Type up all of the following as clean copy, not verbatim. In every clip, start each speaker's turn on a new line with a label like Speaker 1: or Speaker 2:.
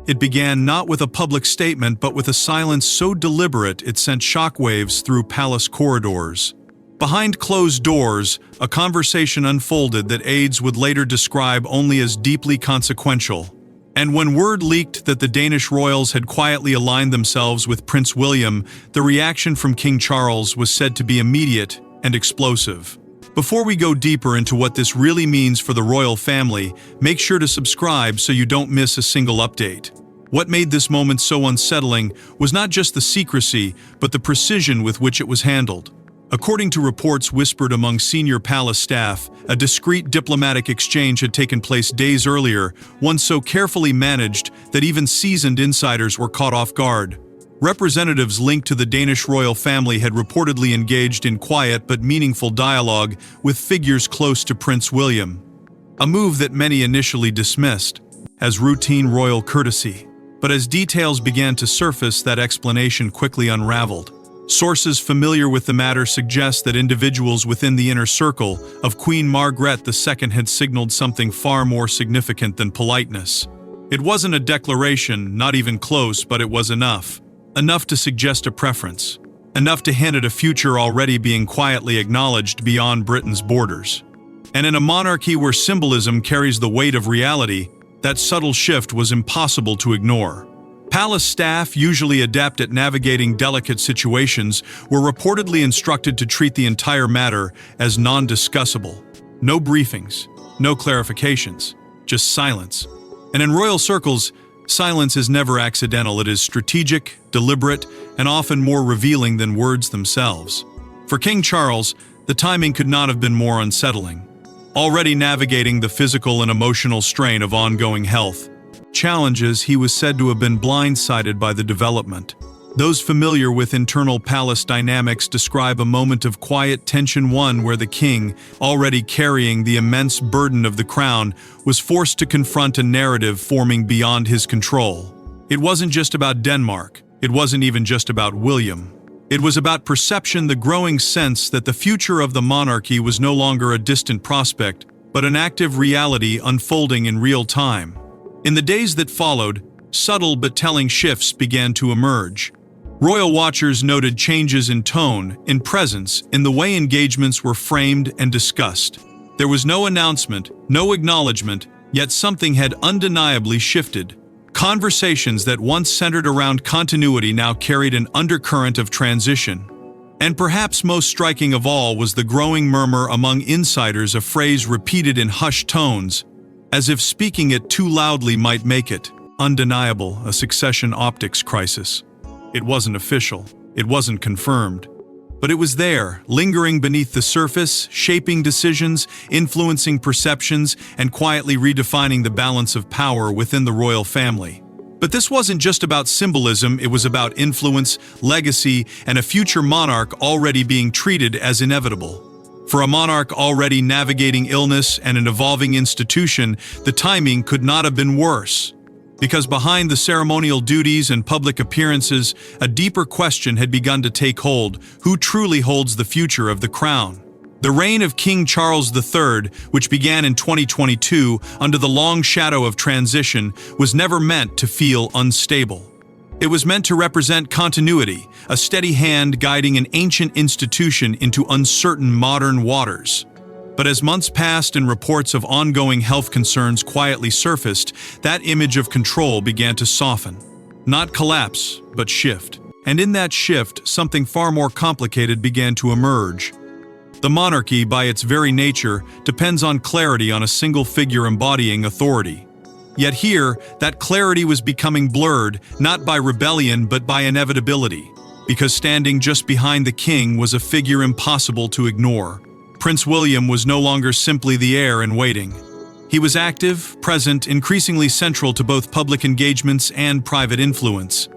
Speaker 1: It began not with a public statement but with a silence so deliberate it sent shockwaves through palace corridors. Behind closed doors, a conversation unfolded that aides would later describe only as deeply consequential. And when word leaked that the Danish royals had quietly aligned themselves with Prince William, the reaction from King Charles was said to be immediate and explosive. Before we go deeper into what this really means for the royal family, make sure to subscribe so you don't miss a single update. What made this moment so unsettling was not just the secrecy, but the precision with which it was handled. According to reports whispered among senior palace staff, a discreet diplomatic exchange had taken place days earlier, one so carefully managed that even seasoned insiders were caught off guard. Representatives linked to the Danish royal family had reportedly engaged in quiet but meaningful dialogue with figures close to Prince William. A move that many initially dismissed as routine royal courtesy. But as details began to surface, that explanation quickly unraveled. Sources familiar with the matter suggest that individuals within the inner circle of Queen Margrethe II had signaled something far more significant than politeness. It wasn't a declaration, not even close, but it was enough. Enough to suggest a preference. Enough to hint at a future already being quietly acknowledged beyond Britain's borders. And in a monarchy where symbolism carries the weight of reality, that subtle shift was impossible to ignore. Palace staff, usually adept at navigating delicate situations, were reportedly instructed to treat the entire matter as non-discussable. No briefings, no clarifications, just silence. And in royal circles, silence is never accidental. It is strategic, deliberate, and often more revealing than words themselves. For King Charles, the timing could not have been more unsettling. Already navigating the physical and emotional strain of ongoing health challenges, he was said to have been blindsided by the development. Those familiar with internal palace dynamics describe a moment of quiet tension, one where the king, already carrying the immense burden of the crown, was forced to confront a narrative forming beyond his control. It wasn't just about Denmark. It wasn't even just about William. It was about perception, the growing sense that the future of the monarchy was no longer a distant prospect, but an active reality unfolding in real time. In the days that followed, subtle but telling shifts began to emerge. Royal watchers noted changes in tone, in presence, in the way engagements were framed and discussed. There was no announcement, no acknowledgement, yet something had undeniably shifted. Conversations that once centered around continuity now carried an undercurrent of transition. And perhaps most striking of all was the growing murmur among insiders, a phrase repeated in hushed tones, as if speaking it too loudly might make it undeniable, a succession optics crisis. It wasn't official, it wasn't confirmed, but it was there, lingering beneath the surface, shaping decisions, influencing perceptions, and quietly redefining the balance of power within the royal family. But this wasn't just about symbolism, it was about influence, legacy, and a future monarch already being treated as inevitable. For a monarch already navigating illness and an evolving institution, the timing could not have been worse. Because behind the ceremonial duties and public appearances, a deeper question had begun to take hold: who truly holds the future of the crown? The reign of King Charles III, which began in 2022 under the long shadow of transition, was never meant to feel unstable. It was meant to represent continuity, a steady hand guiding an ancient institution into uncertain modern waters. But as months passed and reports of ongoing health concerns quietly surfaced, that image of control began to soften. Not collapse, but shift. And in that shift, something far more complicated began to emerge. The monarchy, by its very nature, depends on clarity, on a single figure embodying authority. Yet here, that clarity was becoming blurred, not by rebellion but by inevitability, because standing just behind the king was a figure impossible to ignore. Prince William was no longer simply the heir in waiting. He was active, present, increasingly central to both public engagements and private influence.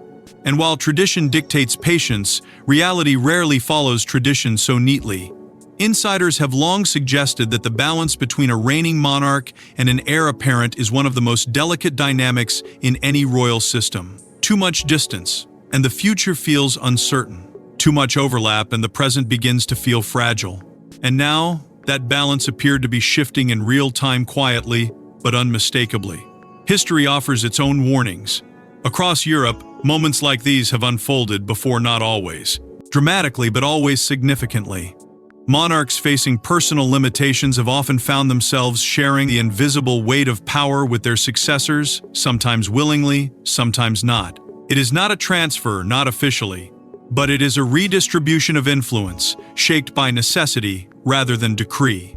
Speaker 1: And while tradition dictates patience, reality rarely follows tradition so neatly. Insiders have long suggested that the balance between a reigning monarch and an heir apparent is one of the most delicate dynamics in any royal system. Too much distance, and the future feels uncertain. Too much overlap, and the present begins to feel fragile. And now, that balance appeared to be shifting in real time, quietly, but unmistakably. History offers its own warnings. Across Europe, moments like these have unfolded before, not always dramatically, but always significantly. Monarchs facing personal limitations have often found themselves sharing the invisible weight of power with their successors, sometimes willingly, sometimes not. It is not a transfer, not officially, but it is a redistribution of influence, shaped by necessity rather than decree.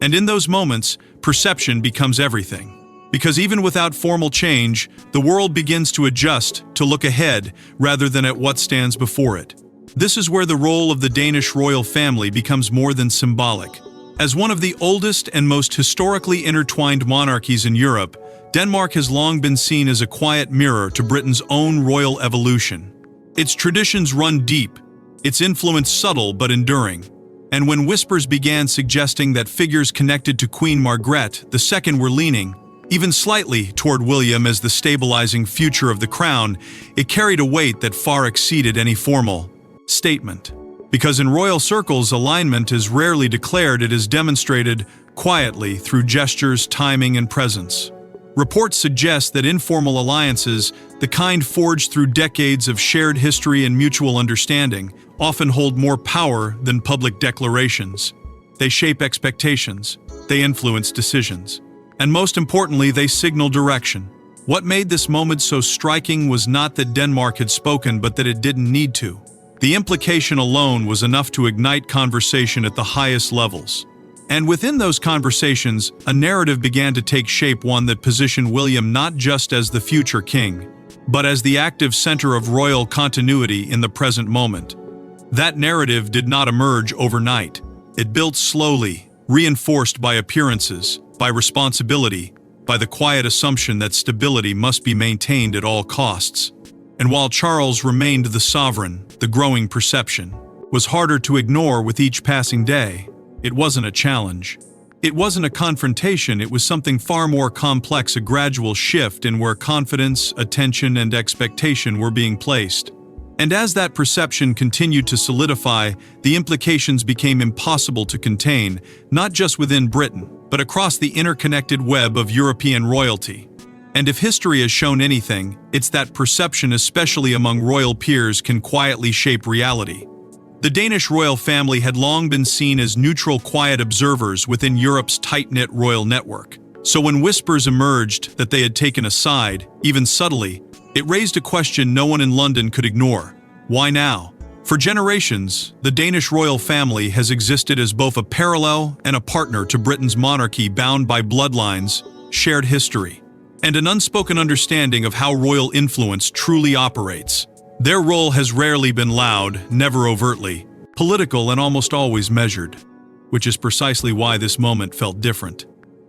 Speaker 1: And in those moments, perception becomes everything. Because even without formal change, the world begins to adjust, to look ahead rather than at what stands before it. This is where the role of the Danish royal family becomes more than symbolic. As one of the oldest and most historically intertwined monarchies in Europe, Denmark has long been seen as a quiet mirror to Britain's own royal evolution. Its traditions run deep, its influence subtle but enduring. And when whispers began suggesting that figures connected to Queen Margrethe II were leaning, even slightly, toward William as the stabilizing future of the crown, it carried a weight that far exceeded any formal statement. Because in royal circles, alignment is rarely declared, it is demonstrated quietly through gestures, timing, and presence. Reports suggest that informal alliances, the kind forged through decades of shared history and mutual understanding, often hold more power than public declarations. They shape expectations, they influence decisions, and most importantly, they signal direction. What made this moment so striking was not that Denmark had spoken, but that it didn't need to. The implication alone was enough to ignite conversation at the highest levels. And within those conversations, a narrative began to take shape, one that positioned William not just as the future king, but as the active center of royal continuity in the present moment. That narrative did not emerge overnight. It built slowly, reinforced by appearances, by responsibility, by the quiet assumption that stability must be maintained at all costs. And while Charles remained the sovereign, the growing perception was harder to ignore with each passing day. It wasn't a challenge. It wasn't a confrontation, it was something far more complex, a gradual shift in where confidence, attention, and expectation were being placed. And as that perception continued to solidify, the implications became impossible to contain, not just within Britain, but across the interconnected web of European royalty. And if history has shown anything, it's that perception, especially among royal peers, can quietly shape reality. The Danish royal family had long been seen as neutral, quiet observers within Europe's tight-knit royal network. So when whispers emerged that they had taken a side, even subtly, it raised a question no one in London could ignore. Why now? For generations, the Danish royal family has existed as both a parallel and a partner to Britain's monarchy, bound by bloodlines, shared history, and an unspoken understanding of how royal influence truly operates. Their role has rarely been loud, never overtly, political, and almost always measured, which is precisely why this moment felt different.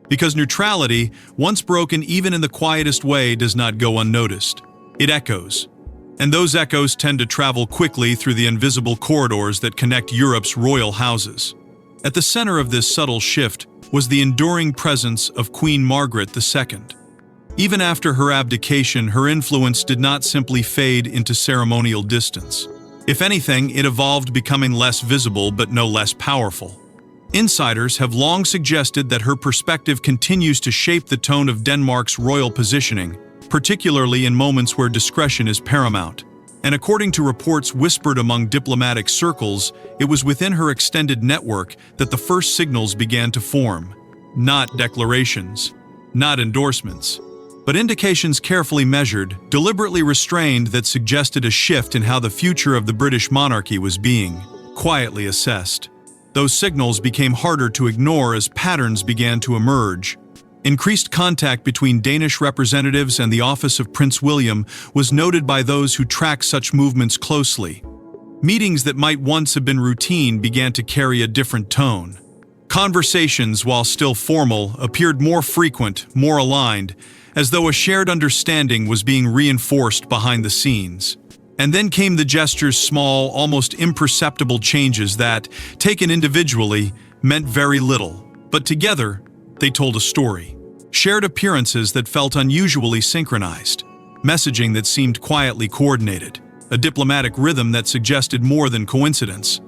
Speaker 1: Because neutrality, once broken even in the quietest way, does not go unnoticed. It echoes. And those echoes tend to travel quickly through the invisible corridors that connect Europe's royal houses. At the center of this subtle shift was the enduring presence of Queen Margaret II. Even after her abdication, her influence did not simply fade into ceremonial distance. If anything, it evolved, becoming less visible but no less powerful. Insiders have long suggested that her perspective continues to shape the tone of Denmark's royal positioning, particularly in moments where discretion is paramount. And according to reports whispered among diplomatic circles, it was within her extended network that the first signals began to form. Not declarations, not endorsements, but indications carefully measured, deliberately restrained, that suggested a shift in how the future of the British monarchy was being quietly assessed. Those signals became harder to ignore as patterns began to emerge. Increased contact between Danish representatives and the office of Prince William was noted by those who track such movements closely. Meetings that might once have been routine began to carry a different tone. Conversations, while still formal, appeared more frequent, more aligned, as though a shared understanding was being reinforced behind the scenes. And then came the gestures, small, almost imperceptible changes that, taken individually, meant very little. But together, they told a story. Shared appearances that felt unusually synchronized. Messaging that seemed quietly coordinated. A diplomatic rhythm that suggested more than coincidence.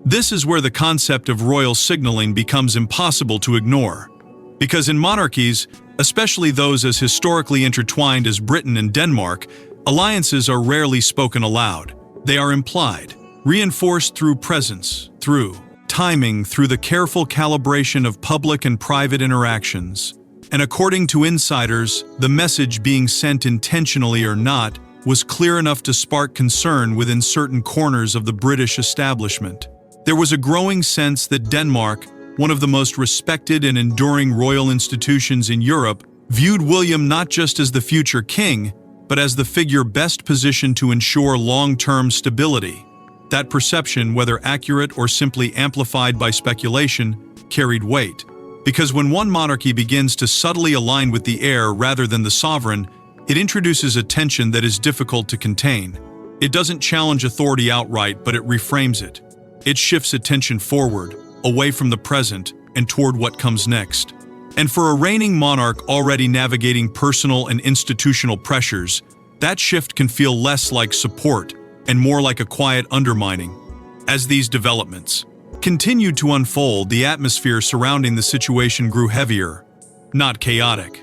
Speaker 1: This is where the concept of royal signaling becomes impossible to ignore. Because in monarchies, especially those as historically intertwined as Britain and Denmark, Alliances are rarely spoken aloud. They are implied, reinforced through presence, through timing, through the careful calibration of public and private interactions. And according to insiders, the message being sent intentionally or not was clear enough to spark concern within certain corners of the British establishment. There was a growing sense that Denmark, one of the most respected and enduring royal institutions in Europe, viewed William not just as the future king, but as the figure best positioned to ensure long-term stability. That perception, whether accurate or simply amplified by speculation, carried weight. Because when one monarchy begins to subtly align with the heir rather than the sovereign, it introduces a tension that is difficult to contain. It doesn't challenge authority outright, but it reframes it. It shifts attention forward, away from the present, and toward what comes next. And for a reigning monarch already navigating personal and institutional pressures, that shift can feel less like support and more like a quiet undermining. As these developments continued to unfold, the atmosphere surrounding the situation grew heavier, not chaotic,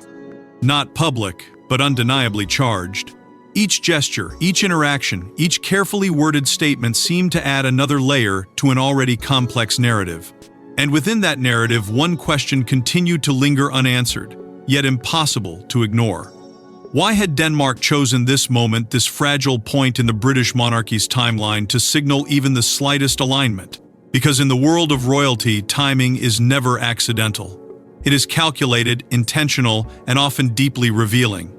Speaker 1: not public, but undeniably charged. Each gesture, each interaction, each carefully worded statement seemed to add another layer to an already complex narrative. And within that narrative, one question continued to linger unanswered, yet impossible to ignore. Why had Denmark chosen this moment, this fragile point in the British monarchy's timeline, to signal even the slightest alignment? Because in the world of royalty, timing is never accidental. It is calculated, intentional, and often deeply revealing.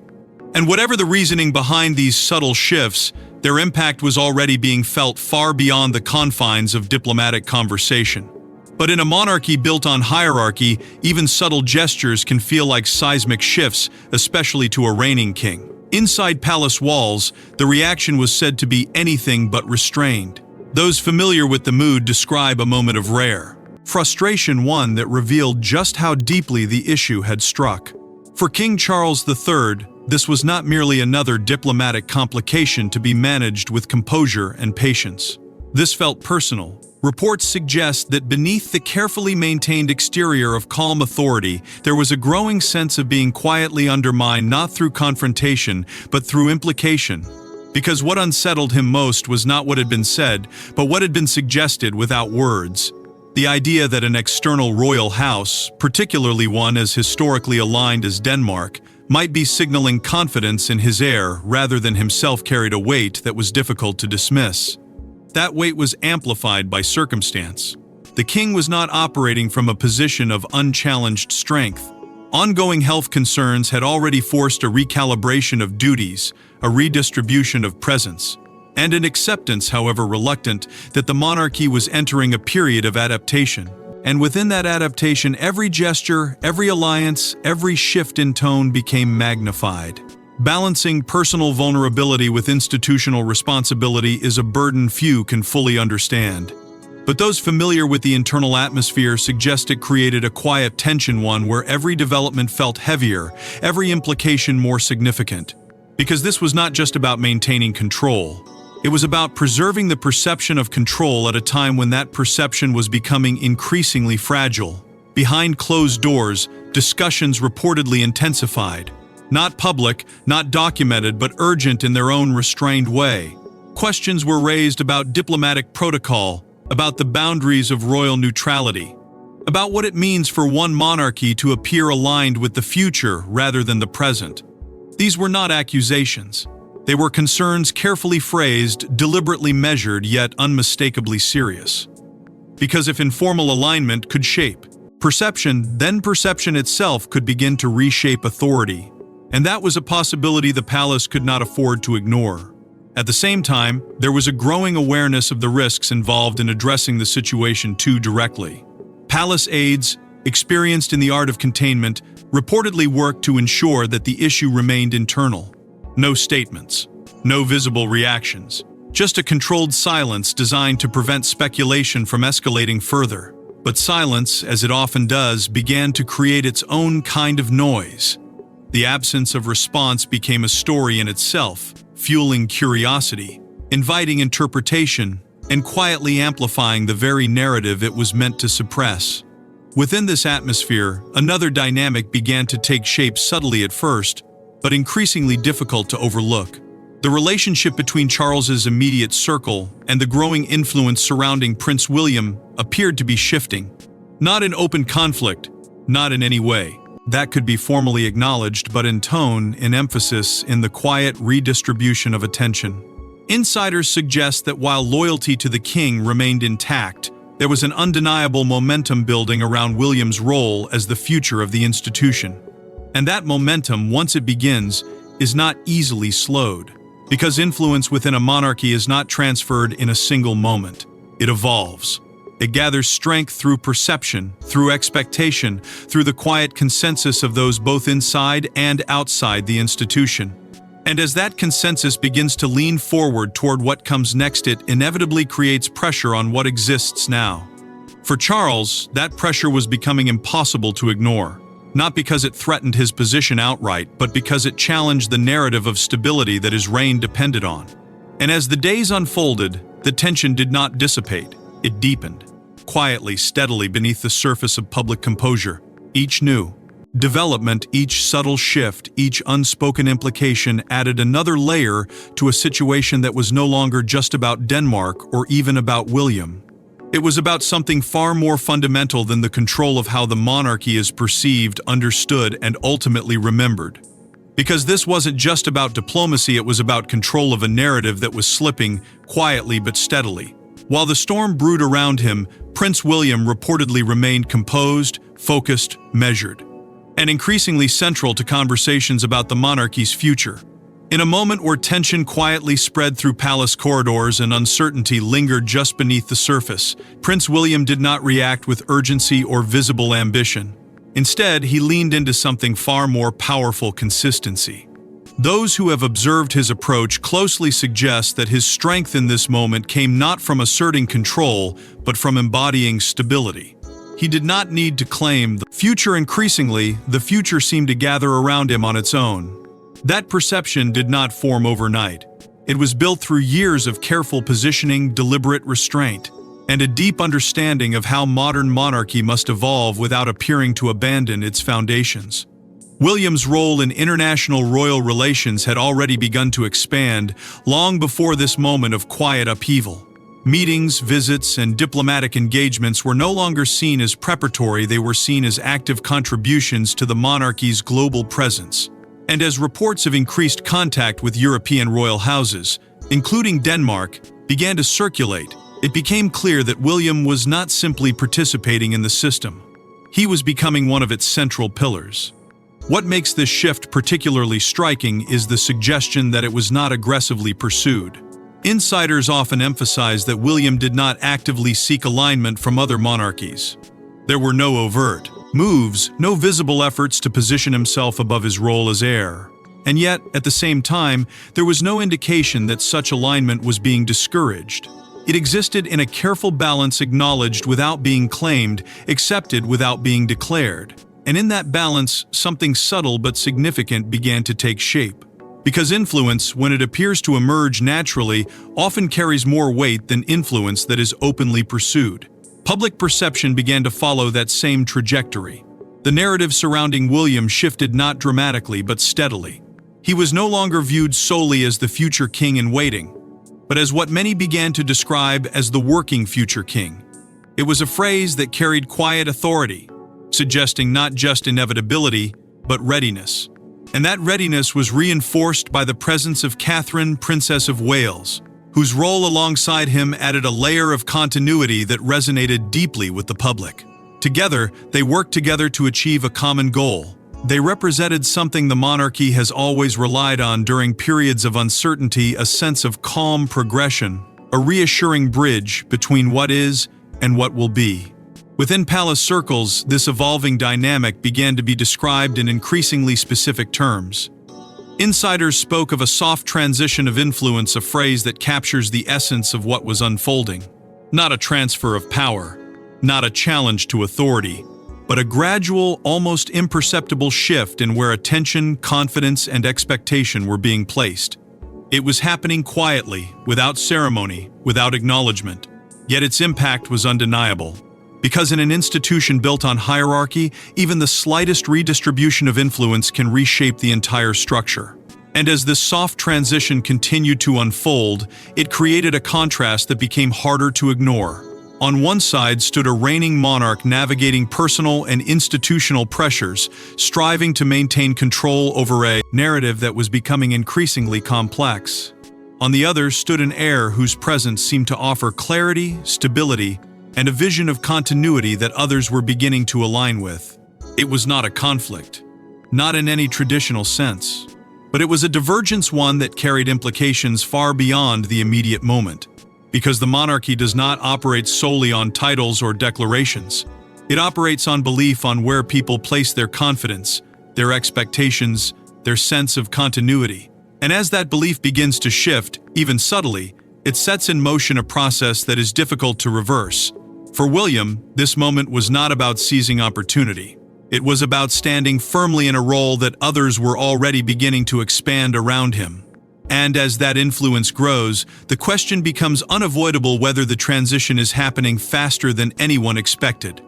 Speaker 1: And whatever the reasoning behind these subtle shifts, their impact was already being felt far beyond the confines of diplomatic conversation. But in a monarchy built on hierarchy, even subtle gestures can feel like seismic shifts, especially to a reigning king. Inside palace walls, the reaction was said to be anything but restrained. Those familiar with the mood describe a moment of rare frustration, one that revealed just how deeply the issue had struck. For King Charles III, this was not merely another diplomatic complication to be managed with composure and patience. This felt personal. Reports suggest that beneath the carefully maintained exterior of calm authority, there was a growing sense of being quietly undermined not through confrontation, but through implication. Because what unsettled him most was not what had been said, but what had been suggested without words. The idea that an external royal house, particularly one as historically aligned as Denmark, might be signaling confidence in his heir rather than himself carried a weight that was difficult to dismiss. That weight was amplified by circumstance. The king was not operating from a position of unchallenged strength. Ongoing health concerns had already forced a recalibration of duties, a redistribution of presence, and an acceptance, however reluctant, that the monarchy was entering a period of adaptation. And within that adaptation, every gesture, every alliance, every shift in tone became magnified. Balancing personal vulnerability with institutional responsibility is a burden few can fully understand. But those familiar with the internal atmosphere suggest it created a quiet tension, one where every development felt heavier, every implication more significant. Because this was not just about maintaining control. It was about preserving the perception of control at a time when that perception was becoming increasingly fragile. Behind closed doors, discussions reportedly intensified. Not public, not documented, but urgent in their own restrained way. Questions were raised about diplomatic protocol, about the boundaries of royal neutrality, about what it means for one monarchy to appear aligned with the future rather than the present. These were not accusations. They were concerns carefully phrased, deliberately measured, yet unmistakably serious. Because if informal alignment could shape perception, then perception itself could begin to reshape authority. And that was a possibility the palace could not afford to ignore. At the same time, there was a growing awareness of the risks involved in addressing the situation too directly. Palace aides, experienced in the art of containment, reportedly worked to ensure that the issue remained internal. No statements, no visible reactions, just a controlled silence designed to prevent speculation from escalating further. But silence, as it often does, began to create its own kind of noise. The absence of response became a story in itself, fueling curiosity, inviting interpretation, and quietly amplifying the very narrative it was meant to suppress. Within this atmosphere, another dynamic began to take shape, subtly at first, but increasingly difficult to overlook. The relationship between Charles's immediate circle and the growing influence surrounding Prince William appeared to be shifting. Not in open conflict, not in any way that could be formally acknowledged, but in tone, in emphasis, in the quiet redistribution of attention. Insiders suggest that while loyalty to the king remained intact, there was an undeniable momentum building around William's role as the future of the institution. And that momentum, once it begins, is not easily slowed. Because influence within a monarchy is not transferred in a single moment. It evolves. It gathers strength through perception, through expectation, through the quiet consensus of those both inside and outside the institution. And as that consensus begins to lean forward toward what comes next, it inevitably creates pressure on what exists now. For Charles, that pressure was becoming impossible to ignore, not because it threatened his position outright, but because it challenged the narrative of stability that his reign depended on. And as the days unfolded, the tension did not dissipate. It deepened, quietly, steadily beneath the surface of public composure. Each new development, each subtle shift, each unspoken implication added another layer to a situation that was no longer just about Denmark or even about William. It was about something far more fundamental than the control of how the monarchy is perceived, understood, and ultimately remembered. Because this wasn't just about diplomacy, it was about control of a narrative that was slipping, quietly but steadily. While the storm brewed around him, Prince William reportedly remained composed, focused, measured, and increasingly central to conversations about the monarchy's future. In a moment where tension quietly spread through palace corridors and uncertainty lingered just beneath the surface, Prince William did not react with urgency or visible ambition. Instead, he leaned into something far more powerful: consistency. Those who have observed his approach closely suggest that his strength in this moment came not from asserting control, but from embodying stability. He did not need to claim the future. Increasingly, the future seemed to gather around him on its own. That perception did not form overnight. It was built through years of careful positioning, deliberate restraint, and a deep understanding of how modern monarchy must evolve without appearing to abandon its foundations. William's role in international royal relations had already begun to expand long before this moment of quiet upheaval. Meetings, visits, and diplomatic engagements were no longer seen as preparatory; they were seen as active contributions to the monarchy's global presence. And as reports of increased contact with European royal houses, including Denmark, began to circulate, it became clear that William was not simply participating in the system. He was becoming one of its central pillars. What makes this shift particularly striking is the suggestion that it was not aggressively pursued. Insiders often emphasize that William did not actively seek alignment from other monarchies. There were no overt moves, no visible efforts to position himself above his role as heir. And yet, at the same time, there was no indication that such alignment was being discouraged. It existed in a careful balance, acknowledged without being claimed, accepted without being declared. And in that balance, something subtle but significant began to take shape. Because influence, when it appears to emerge naturally, often carries more weight than influence that is openly pursued. Public perception began to follow that same trajectory. The narrative surrounding William shifted not dramatically but steadily. He was no longer viewed solely as the future king in waiting, but as what many began to describe as the working future king. It was a phrase that carried quiet authority, suggesting not just inevitability, but readiness. And that readiness was reinforced by the presence of Catherine, Princess of Wales, whose role alongside him added a layer of continuity that resonated deeply with the public. Together, they worked together to achieve a common goal. They represented something the monarchy has always relied on during periods of uncertainty: a sense of calm progression, a reassuring bridge between what is and what will be. Within palace circles, this evolving dynamic began to be described in increasingly specific terms. Insiders spoke of a soft transition of influence, a phrase that captures the essence of what was unfolding. Not a transfer of power, not a challenge to authority, but a gradual, almost imperceptible shift in where attention, confidence, and expectation were being placed. It was happening quietly, without ceremony, without acknowledgement. Yet its impact was undeniable. Because in an institution built on hierarchy, even the slightest redistribution of influence can reshape the entire structure. And as this soft transition continued to unfold, it created a contrast that became harder to ignore. On one side stood a reigning monarch navigating personal and institutional pressures, striving to maintain control over a narrative that was becoming increasingly complex. On the other stood an heir whose presence seemed to offer clarity, stability, and a vision of continuity that others were beginning to align with. It was not a conflict, not in any traditional sense, but it was a divergence, one that carried implications far beyond the immediate moment. Because the monarchy does not operate solely on titles or declarations. It operates on belief, on where people place their confidence, their expectations, their sense of continuity. And as that belief begins to shift, even subtly, it sets in motion a process that is difficult to reverse. For William, this moment was not about seizing opportunity. It was about standing firmly in a role that others were already beginning to expand around him. And as that influence grows, the question becomes unavoidable whether the transition is happening faster than anyone expected.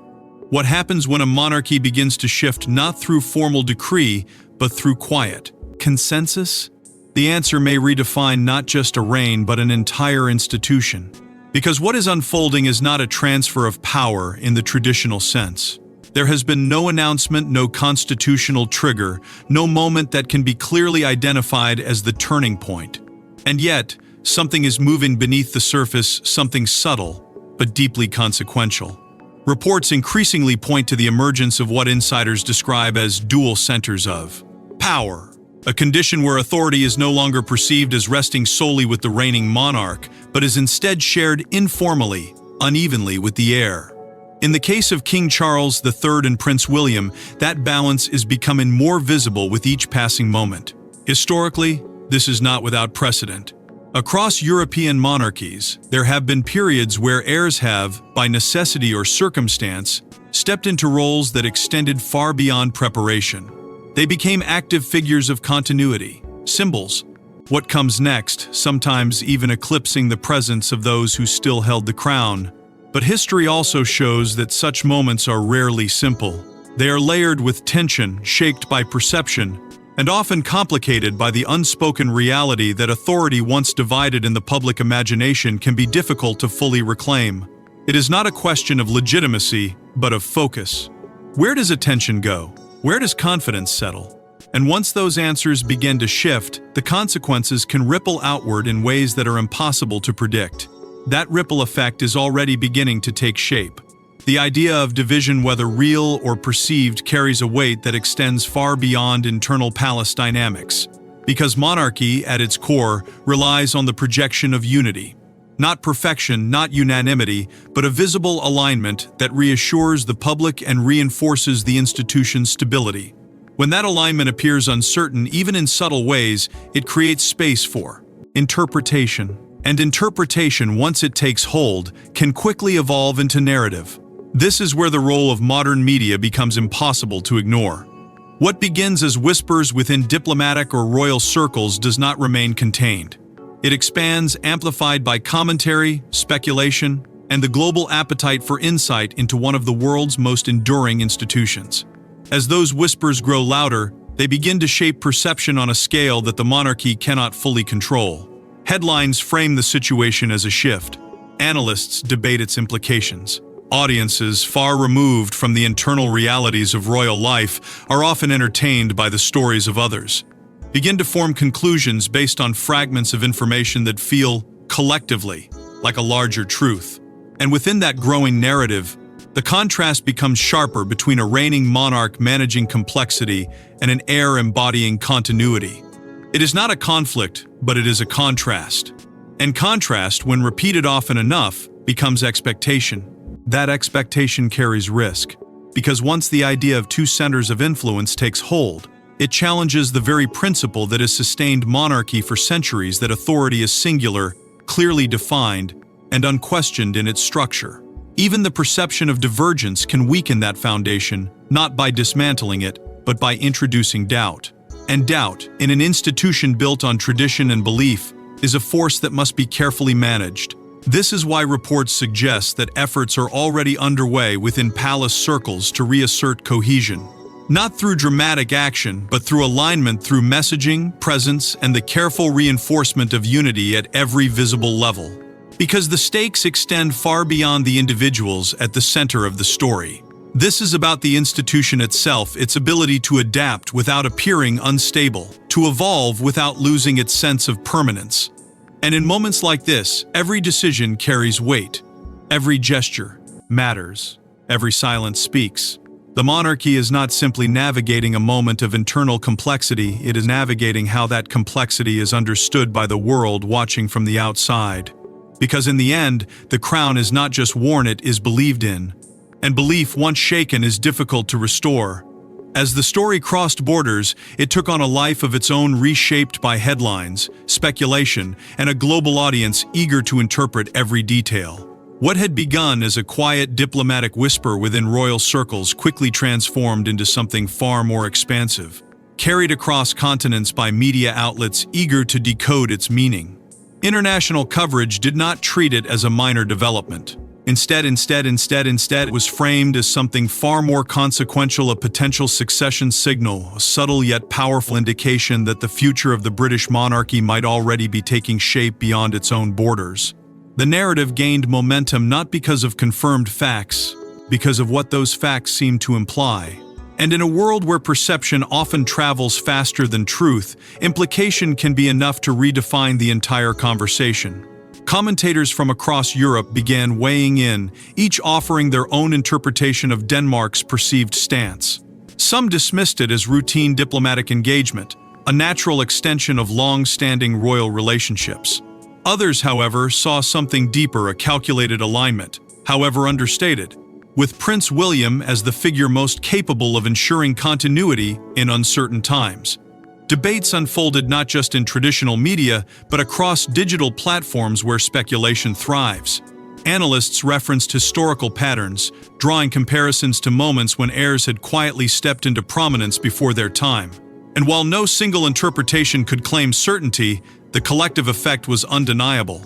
Speaker 1: What happens when a monarchy begins to shift not through formal decree, but through quiet consensus? The answer may redefine not just a reign, but an entire institution. Because what is unfolding is not a transfer of power in the traditional sense. There has been no announcement, no constitutional trigger, no moment that can be clearly identified as the turning point. And yet, something is moving beneath the surface, something subtle, but deeply consequential. Reports increasingly point to the emergence of what insiders describe as dual centers of power, a condition where authority is no longer perceived as resting solely with the reigning monarch, but is instead shared informally, unevenly with the heir. In the case of King Charles III and Prince William, that balance is becoming more visible with each passing moment. Historically, this is not without precedent. Across European monarchies, there have been periods where heirs have, by necessity or circumstance, stepped into roles that extended far beyond preparation. They became active figures of continuity, symbols. What comes next, sometimes even eclipsing the presence of those who still held the crown. But history also shows that such moments are rarely simple. They are layered with tension, shaped by perception, and often complicated by the unspoken reality that authority once divided in the public imagination can be difficult to fully reclaim. It is not a question of legitimacy, but of focus. Where does attention go? Where does confidence settle? And once those answers begin to shift, the consequences can ripple outward in ways that are impossible to predict. That ripple effect is already beginning to take shape. The idea of division, whether real or perceived, carries a weight that extends far beyond internal palace dynamics. Because monarchy, at its core, relies on the projection of unity. Not perfection, not unanimity, but a visible alignment that reassures the public and reinforces the institution's stability. When that alignment appears uncertain, even in subtle ways, it creates space for interpretation. And interpretation, once it takes hold, can quickly evolve into narrative. This is where the role of modern media becomes impossible to ignore. What begins as whispers within diplomatic or royal circles does not remain contained. It expands, amplified by commentary, speculation, and the global appetite for insight into one of the world's most enduring institutions. As those whispers grow louder, they begin to shape perception on a scale that the monarchy cannot fully control. Headlines frame the situation as a shift. Analysts debate its implications. Audiences, far removed from the internal realities of royal life, are often entertained by the stories of others. Begin to form conclusions based on fragments of information that feel, collectively, like a larger truth. And within that growing narrative, the contrast becomes sharper between a reigning monarch managing complexity and an heir embodying continuity. It is not a conflict, but it is a contrast. And contrast, when repeated often enough, becomes expectation. That expectation carries risk, because once the idea of two centers of influence takes hold, it challenges the very principle that has sustained monarchy for centuries, that authority is singular, clearly defined, and unquestioned in its structure. Even the perception of divergence can weaken that foundation, not by dismantling it, but by introducing doubt. And doubt, in an institution built on tradition and belief, is a force that must be carefully managed. This is why reports suggest that efforts are already underway within palace circles to reassert cohesion. Not through dramatic action, but through alignment, through messaging, presence, and the careful reinforcement of unity at every visible level. Because the stakes extend far beyond the individuals at the center of the story. This is about the institution itself, its ability to adapt without appearing unstable, to evolve without losing its sense of permanence. And in moments like this, every decision carries weight. Every gesture matters. Every silence speaks. The monarchy is not simply navigating a moment of internal complexity, it is navigating how that complexity is understood by the world watching from the outside. Because in the end, the crown is not just worn, it is believed in. And belief, once shaken, is difficult to restore. As the story crossed borders, it took on a life of its own, reshaped by headlines, speculation, and a global audience eager to interpret every detail. What had begun as a quiet diplomatic whisper within royal circles quickly transformed into something far more expansive, carried across continents by media outlets eager to decode its meaning. International coverage did not treat it as a minor development. Instead, it was framed as something far more consequential, a potential succession signal, a subtle yet powerful indication that the future of the British monarchy might already be taking shape beyond its own borders. The narrative gained momentum not because of confirmed facts, because of what those facts seemed to imply. And in a world where perception often travels faster than truth, implication can be enough to redefine the entire conversation. Commentators from across Europe began weighing in, each offering their own interpretation of Denmark's perceived stance. Some dismissed it as routine diplomatic engagement, a natural extension of long-standing royal relationships. Others, however, saw something deeper, a calculated alignment, however understated, with Prince William as the figure most capable of ensuring continuity in uncertain times. Debates unfolded not just in traditional media, but across digital platforms where speculation thrives. Analysts referenced historical patterns, drawing comparisons to moments when heirs had quietly stepped into prominence before their time. And while no single interpretation could claim certainty, the collective effect was undeniable.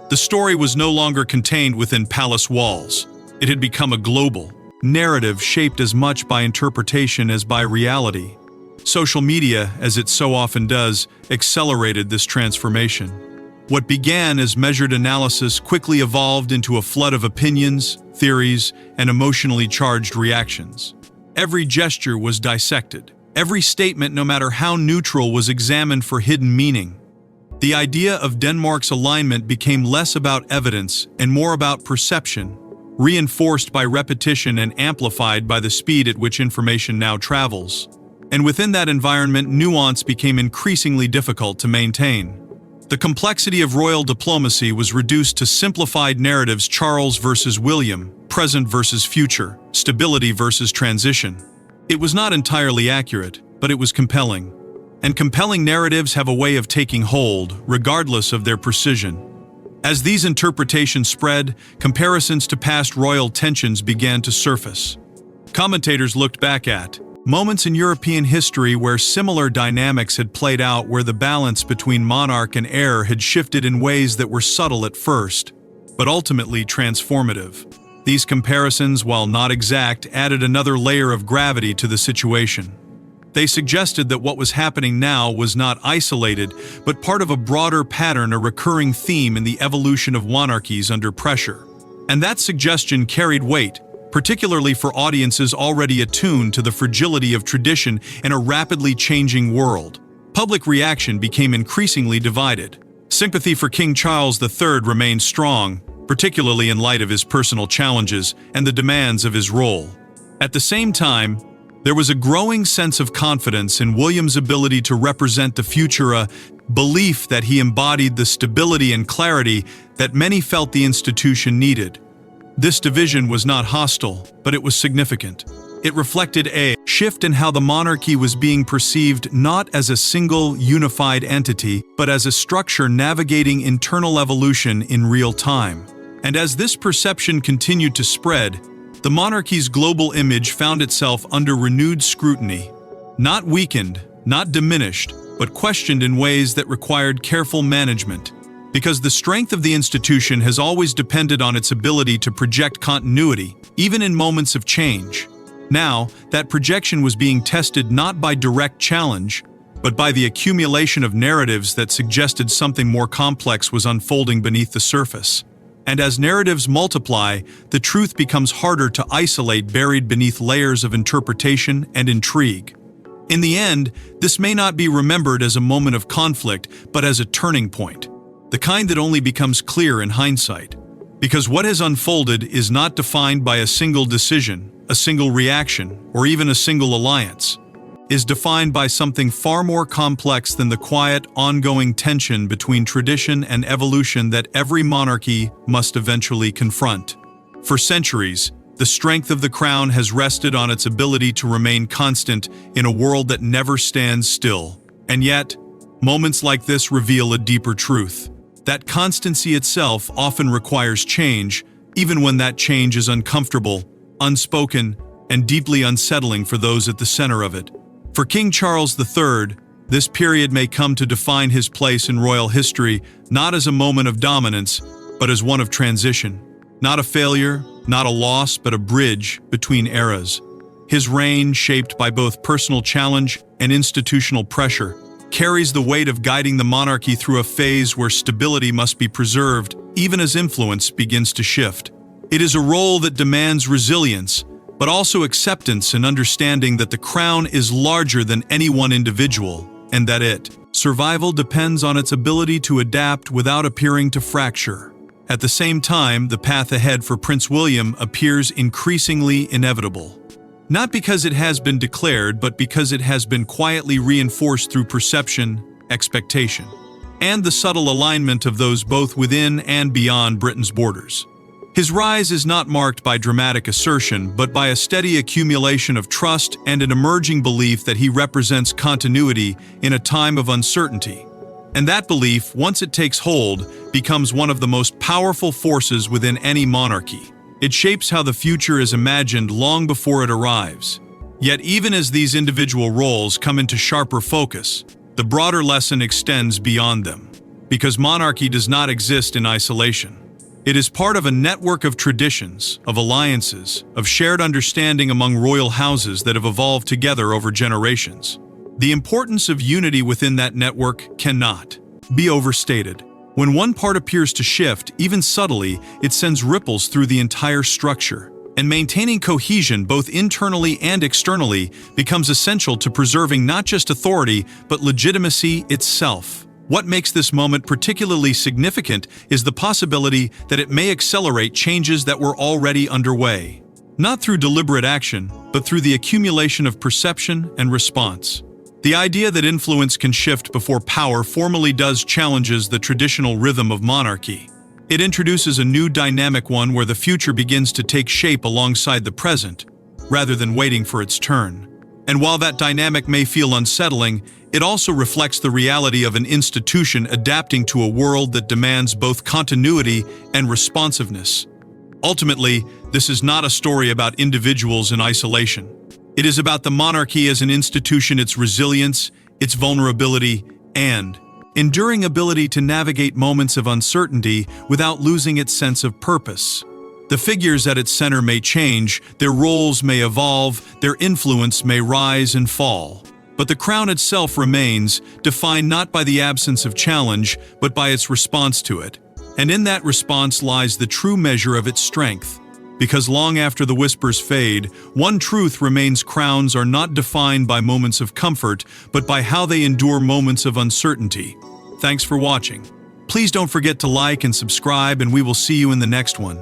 Speaker 1: The story was no longer contained within palace walls. It had become a global narrative shaped as much by interpretation as by reality. Social media, as it so often does, accelerated this transformation. What began as measured analysis quickly evolved into a flood of opinions, theories, and emotionally charged reactions. Every gesture was dissected. Every statement, no matter how neutral, was examined for hidden meaning. The idea of Denmark's alignment became less about evidence and more about perception, reinforced by repetition and amplified by the speed at which information now travels. And within that environment, nuance became increasingly difficult to maintain. The complexity of royal diplomacy was reduced to simplified narratives: Charles versus William, present versus future, stability versus transition. It was not entirely accurate, but it was compelling. And compelling narratives have a way of taking hold, regardless of their precision. As these interpretations spread, comparisons to past royal tensions began to surface. Commentators looked back at moments in European history where similar dynamics had played out, where the balance between monarch and heir had shifted in ways that were subtle at first, but ultimately transformative. These comparisons, while not exact, added another layer of gravity to the situation. They suggested that what was happening now was not isolated, but part of a broader pattern, a recurring theme in the evolution of monarchies under pressure. And that suggestion carried weight, particularly for audiences already attuned to the fragility of tradition in a rapidly changing world. Public reaction became increasingly divided. Sympathy for King Charles III remained strong, particularly in light of his personal challenges and the demands of his role. At the same time, there was a growing sense of confidence in William's ability to represent the future, a belief that he embodied the stability and clarity that many felt the institution needed. This division was not hostile, but it was significant. It reflected a shift in how the monarchy was being perceived, not as a single, unified entity, but as a structure navigating internal evolution in real time. And as this perception continued to spread, the monarchy's global image found itself under renewed scrutiny. Not weakened, not diminished, but questioned in ways that required careful management. Because the strength of the institution has always depended on its ability to project continuity, even in moments of change. Now, that projection was being tested not by direct challenge, but by the accumulation of narratives that suggested something more complex was unfolding beneath the surface. And as narratives multiply, the truth becomes harder to isolate, buried beneath layers of interpretation and intrigue. In the end, this may not be remembered as a moment of conflict, but as a turning point, the kind that only becomes clear in hindsight. Because what has unfolded is not defined by a single decision, a single reaction, or even a single alliance, is defined by something far more complex than the quiet, ongoing tension between tradition and evolution that every monarchy must eventually confront. For centuries, the strength of the crown has rested on its ability to remain constant in a world that never stands still. And yet, moments like this reveal a deeper truth. That constancy itself often requires change, even when that change is uncomfortable, unspoken, and deeply unsettling for those at the center of it. For King Charles III, this period may come to define his place in royal history not as a moment of dominance, but as one of transition. Not a failure, not a loss, but a bridge between eras. His reign, shaped by both personal challenge and institutional pressure, carries the weight of guiding the monarchy through a phase where stability must be preserved, even as influence begins to shift. It is a role that demands resilience, but also acceptance and understanding that the crown is larger than any one individual, and that survival depends on its ability to adapt without appearing to fracture. At the same time, the path ahead for Prince William appears increasingly inevitable. Not because it has been declared, but because it has been quietly reinforced through perception, expectation, and the subtle alignment of those both within and beyond Britain's borders. His rise is not marked by dramatic assertion, but by a steady accumulation of trust and an emerging belief that he represents continuity in a time of uncertainty. And that belief, once it takes hold, becomes one of the most powerful forces within any monarchy. It shapes how the future is imagined long before it arrives. Yet even as these individual roles come into sharper focus, the broader lesson extends beyond them. Because monarchy does not exist in isolation. It is part of a network of traditions, of alliances, of shared understanding among royal houses that have evolved together over generations. The importance of unity within that network cannot be overstated. When one part appears to shift, even subtly, it sends ripples through the entire structure. And maintaining cohesion both internally and externally becomes essential to preserving not just authority, but legitimacy itself. What makes this moment particularly significant is the possibility that it may accelerate changes that were already underway. Not through deliberate action, but through the accumulation of perception and response. The idea that influence can shift before power formally does challenges the traditional rhythm of monarchy. It introduces a new dynamic, one where the future begins to take shape alongside the present, rather than waiting for its turn. And while that dynamic may feel unsettling, it also reflects the reality of an institution adapting to a world that demands both continuity and responsiveness. Ultimately, this is not a story about individuals in isolation. It is about the monarchy as an institution, its resilience, its vulnerability, and enduring ability to navigate moments of uncertainty without losing its sense of purpose. The figures at its center may change, their roles may evolve, their influence may rise and fall. But the crown itself remains, defined not by the absence of challenge, but by its response to it. And in that response lies the true measure of its strength. Because long after the whispers fade, one truth remains: crowns are not defined by moments of comfort, but by how they endure moments of uncertainty. Thanks for watching. Please don't forget to like and subscribe, and we will see you in the next one.